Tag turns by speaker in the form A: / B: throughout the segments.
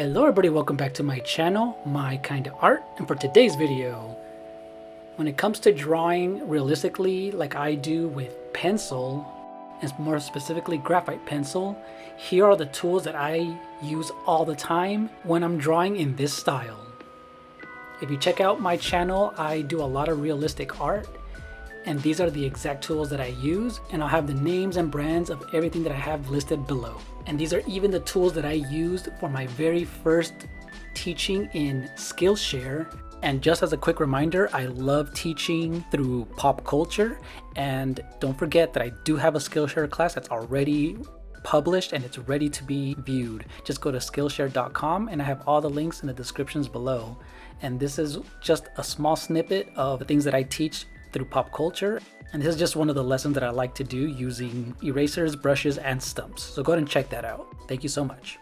A: Hello everybody, welcome back to my channel, My Kinda Art, and for today's video, when it comes to drawing realistically like I do with pencil, and more specifically graphite pencil, here are the tools that I use all the time when I'm drawing in this style. If you check out my channel, I do a lot of realistic art, and these are the exact tools that I use, and I'll have the names and brands of everything that I have listed below. And these are even the tools that I used for my very first teaching in Skillshare. And just as a quick reminder, I love teaching through pop culture, and don't forget that I do have a Skillshare class that's already published and it's ready to be viewed. Just go to skillshare.com and I have all the links in the descriptions below. And this is just a small snippet of the things that I teach through pop culture, and this is just one of the lessons that I like to do using erasers, brushes, and stumps. So go ahead and check that out. Thank you so much.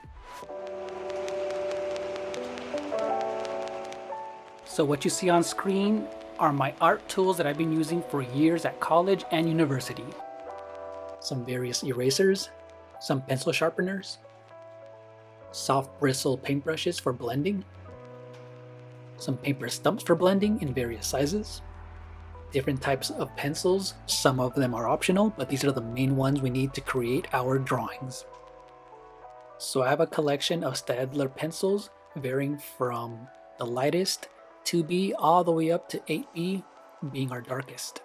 A: So what you see on screen are my art tools that I've been using for years at college and university. Some various erasers, some pencil sharpeners, soft bristle paintbrushes for blending, some paper stumps for blending in various sizes, different types of pencils. Some of them are optional, but these are the main ones we need to create our drawings. So I have a collection of Staedtler pencils varying from the lightest 2B all the way up to 8B being our darkest.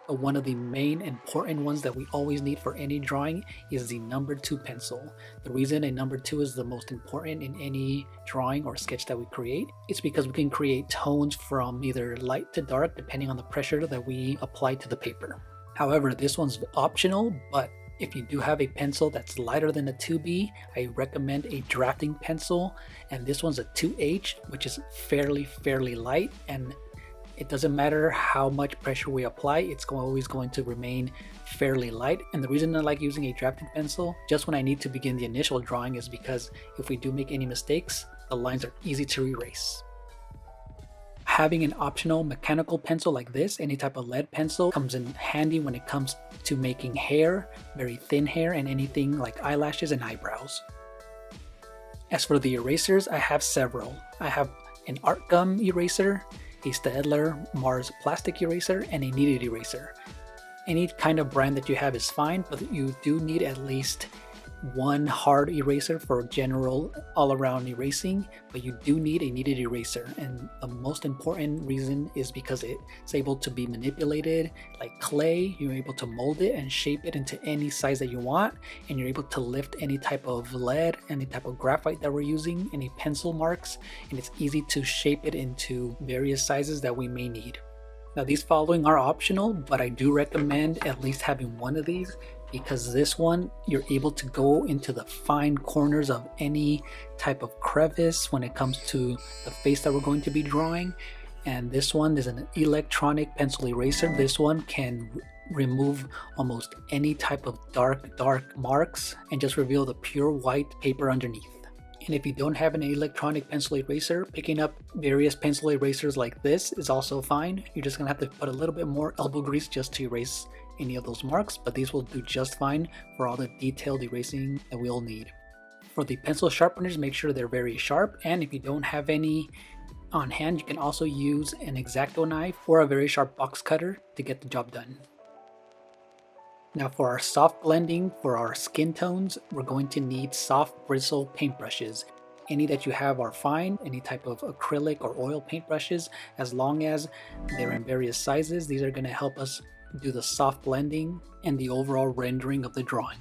A: But one of the main important ones that we always need for any drawing is the number 2 pencil. The reason a number 2 is the most important in any drawing or sketch that we create is because we can create tones from either light to dark depending on the pressure that we apply to the paper. However, this one's optional, but if you do have a pencil that's lighter than a 2B, I recommend a drafting pencil, and this one's a 2H, which is fairly light, and it doesn't matter how much pressure we apply, it's always going to remain fairly light. And the reason I like using a drafting pencil just when I need to begin the initial drawing is because if we do make any mistakes, the lines are easy to erase. Having an optional mechanical pencil like this, any type of lead pencil, comes in handy when it comes to making hair, very thin hair, and anything like eyelashes and eyebrows. As for the erasers, I have several. I have an art gum eraser, a Staedtler Mars plastic eraser, and a Kneaded eraser. Any kind of brand that you have is fine, but you do need at least one hard eraser for general all-around erasing, but you do need a kneaded eraser, and the most important reason is because it's able to be manipulated like clay. You're able to mold it and shape it into any size that you want, and you're able to lift any type of lead, any type of graphite that we're using, any pencil marks, and it's easy to shape it into various sizes that we may need. Now these following are optional, but I do recommend at least having one of these, because this one you're able to go into the fine corners of any type of crevice when it comes to the face that we're going to be drawing. And this one is an electronic pencil eraser. This one can remove almost any type of dark marks and just reveal the pure white paper underneath. And if you don't have an electronic pencil eraser, picking up various pencil erasers like this is also fine. You're just gonna have to put a little bit more elbow grease just to erase any of those marks, but these will do just fine for all the detailed erasing that we'll need. For the pencil sharpeners, make sure they're very sharp, and if you don't have any on hand, you can also use an X-Acto knife or a very sharp box cutter to get the job done. Now for our soft blending, for our skin tones, we're going to need soft bristle paintbrushes. Any that you have are fine, any type of acrylic or oil paintbrushes, as long as they're in various sizes. These are going to help us do the soft blending and the overall rendering of the drawing.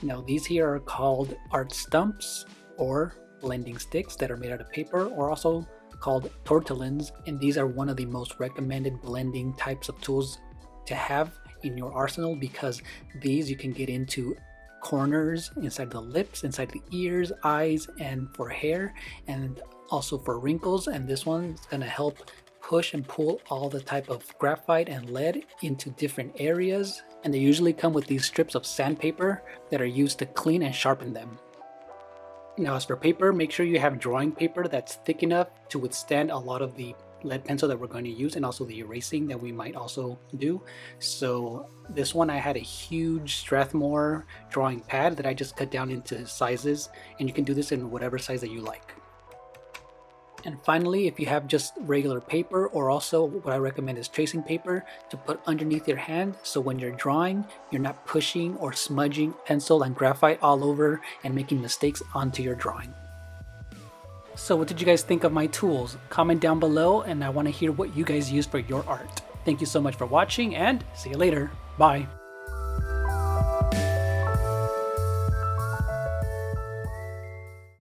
A: Now these here are called art stumps or blending sticks that are made out of paper, or also called tortillons, and these are one of the most recommended blending types of tools to have in your arsenal, because these you can get into corners, inside the lips, inside the ears, eyes, and for hair, and also for wrinkles. And this one is going to help push and pull all the type of graphite and lead into different areas, and they usually come with these strips of sandpaper that are used to clean and sharpen them. Now as for paper, make sure you have drawing paper that's thick enough to withstand a lot of the lead pencil that we're going to use, and also the erasing that we might also do. So this one, I had a huge Strathmore drawing pad that I just cut down into sizes, and you can do this in whatever size that you like. And finally, if you have just regular paper, or also what I recommend is tracing paper to put underneath your hand, so when you're drawing, you're not pushing or smudging pencil and graphite all over and making mistakes onto your drawing. So what did you guys think of my tools? Comment down below, and I want to hear what you guys use for your art. Thank you so much for watching, and see you later. Bye.